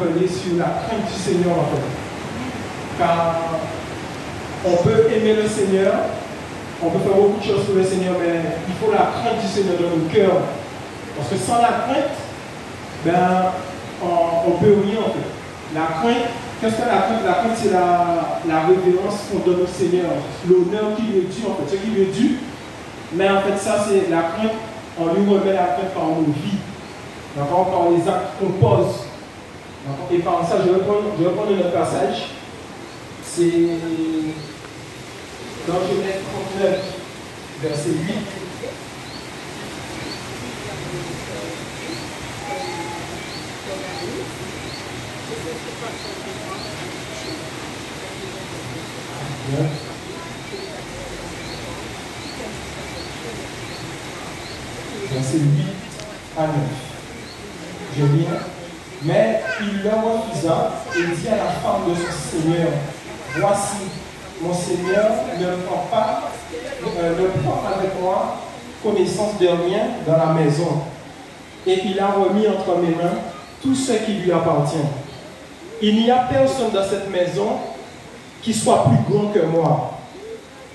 Sur la crainte du Seigneur en fait. Car on peut aimer le Seigneur, on peut faire beaucoup de choses pour le Seigneur, mais il faut la crainte du Seigneur dans nos cœurs. Parce que sans la crainte, ben, on peut rien en fait. La crainte, qu'est-ce que la crainte? La crainte, c'est la révérence qu'on donne au Seigneur, l'honneur qui lui est dû en fait, ce qui lui est dû. Mais en fait, ça c'est la crainte, on lui remet la crainte par nos vies, d'accord, par les actes qu'on pose. Et par ça, je vais prendre le passage. C'est dans Genèse 39, verset 8. Verset 8 à 9. Je lis. Mais il leur refusa et dit à la femme de son Seigneur, voici, mon Seigneur ne prend avec moi connaissance de rien dans la maison. Et il a remis entre mes mains tout ce qui lui appartient. Il n'y a personne dans cette maison qui soit plus grand que moi.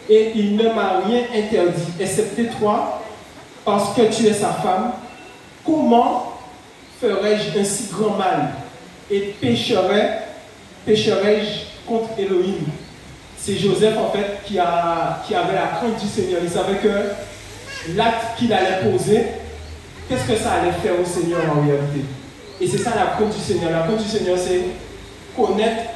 Et il ne m'a rien interdit, excepté toi, parce que tu es sa femme. Comment ferais-je un si grand mal et pécherais-je contre Elohim? C'est Joseph en fait qui avait la crainte du Seigneur. Il savait que l'acte qu'il allait poser, qu'est-ce que ça allait faire au Seigneur en réalité? Et c'est ça la crainte du Seigneur. La crainte du Seigneur, c'est connaître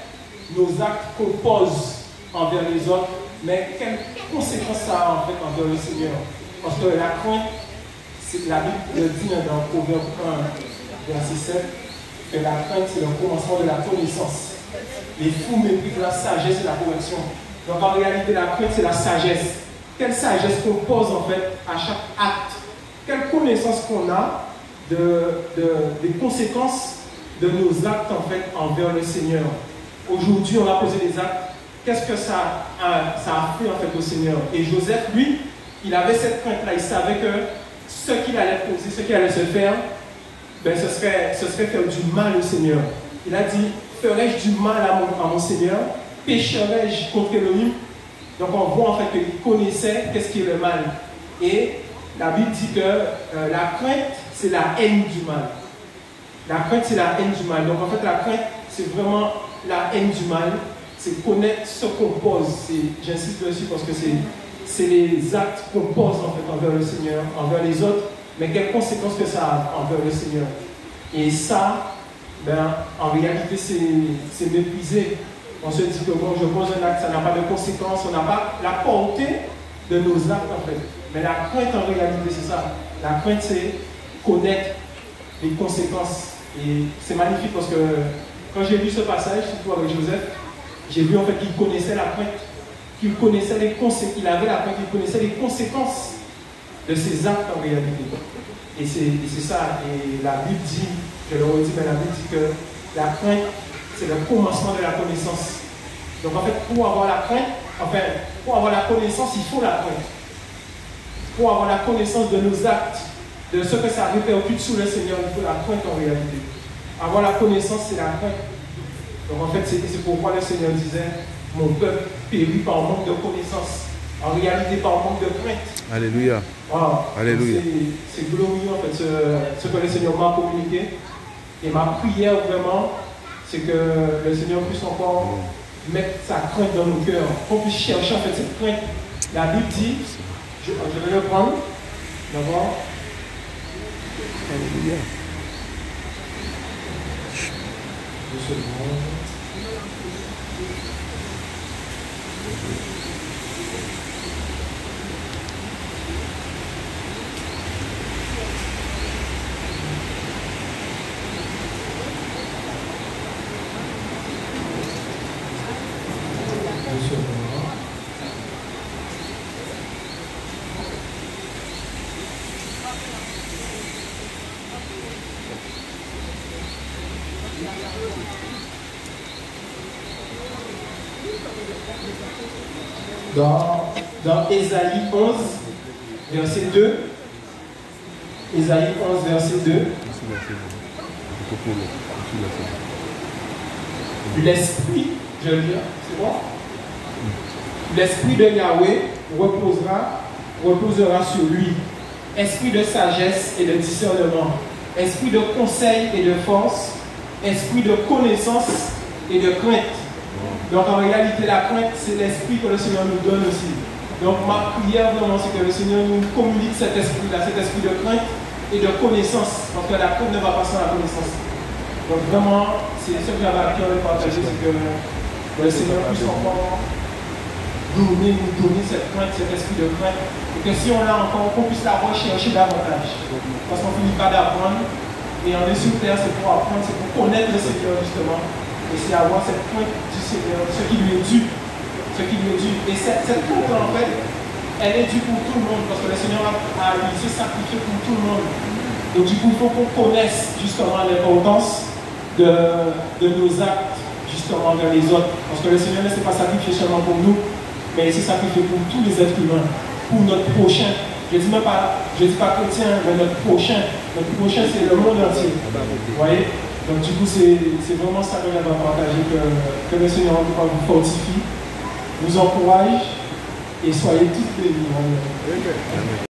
nos actes qu'on pose envers les autres, mais quelles conséquences ça a en fait envers le Seigneur? Parce que la crainte, c'est la Bible le dit dans Proverbe 1, verset 7, que la crainte, c'est le commencement de la connaissance. Les fous méprisent la sagesse et la correction. Donc en réalité, la crainte, c'est la sagesse. Quelle sagesse qu'on pose en fait à chaque acte? Quelle connaissance qu'on a des conséquences de nos actes en fait envers le Seigneur? Aujourd'hui, on a posé des actes. Qu'est-ce que ça a fait en fait au Seigneur? Et Joseph, lui, il avait cette crainte-là. Il savait que ce qu'il allait poser, ce qu'il allait se faire, ben, ce serait faire du mal au Seigneur. Il a dit, ferais-je du mal à mon Seigneur? Pécherais-je contre Elohim? Donc on voit en fait qu'il connaissait qu'est-ce qui est le mal. Et la Bible dit que la crainte, c'est la haine du mal. La crainte, c'est la haine du mal. Donc en fait, la crainte, c'est vraiment la haine du mal. C'est connaître ce qu'on pose. J'insiste dessus parce que c'est les actes qu'on pose en fait envers le Seigneur, envers les autres, mais quelles conséquences que ça a envers le Seigneur. Et ça, ben, en réalité, c'est méprisé. On se dit que bon, je pose un acte, ça n'a pas de conséquences, on n'a pas la portée de nos actes en fait. Mais la crainte en réalité, c'est ça. La crainte, c'est connaître les conséquences. Et c'est magnifique parce que quand j'ai lu ce passage, surtout avec Joseph, j'ai vu en fait qu'il connaissait la crainte, qu'il connaissait les conséquences, il avait la crainte, il connaissait les conséquences de ses actes en réalité. Et c'est ça. Et la Bible dit, je le redis, mais la Bible dit que la crainte, c'est le commencement de la connaissance. Donc en fait, pour avoir la crainte, pour avoir la connaissance, il faut la crainte. Pour avoir la connaissance de nos actes, de ce que ça répercute sur le Seigneur, il faut la crainte en réalité. Avoir la connaissance, c'est la crainte. Donc en fait, c'est pourquoi le Seigneur disait, mon peuple périt par manque de connaissance. En réalité, par manque de crainte. Alléluia. Wow. Alléluia. C'est glorieux en fait, ce que le Seigneur m'a communiqué. Et ma prière vraiment, c'est que le Seigneur puisse encore mettre sa crainte dans nos cœurs. Qu'on puisse chercher en fait cette crainte. La Bible dit, je vais le prendre. D'abord. Alléluia. Dans Ésaïe 11, verset 2. Ésaïe 11, verset 2. l'esprit, je veux dire, c'est bon? L'esprit de Yahweh reposera sur lui. Esprit de sagesse et de discernement, esprit de conseil et de force, esprit de connaissance et de crainte. Donc en réalité, la crainte, c'est l'esprit que le Seigneur nous donne aussi. Donc ma prière vraiment, c'est que le Seigneur nous communique cet esprit-là, cet esprit de crainte et de connaissance, parce que la crainte ne va pas sans la connaissance. Donc vraiment, c'est ce que j'avais à cœur de partager, c'est que le Seigneur puisse encore nous donner cette crainte, cet esprit de crainte, et que si on l'a encore, qu'on puisse la rechercher davantage. Parce qu'on ne finit pas d'apprendre, et en est sur terre, c'est pour apprendre, c'est pour connaître le Seigneur justement, et c'est avoir cette crainte du Seigneur, ce qui lui est dû. Ce qui lui est dû. Et cette crainte, en fait, elle est due pour tout le monde, parce que le Seigneur a lui se sacrifié pour tout le monde. Donc du coup, il faut qu'on connaisse justement l'importance de nos actes justement vers les autres. Parce que le Seigneur ne s'est pas sacrifié seulement pour nous, mais il s'est sacrifié pour tous les êtres humains, pour notre prochain. Je ne dis pas chrétien, mais notre prochain. Notre prochain, c'est le monde entier. Vous voyez? Donc du coup, c'est vraiment ça que j'avais à partager, que le Seigneur en tout cas vous fortifie, vous encourage et soyez tous bénis.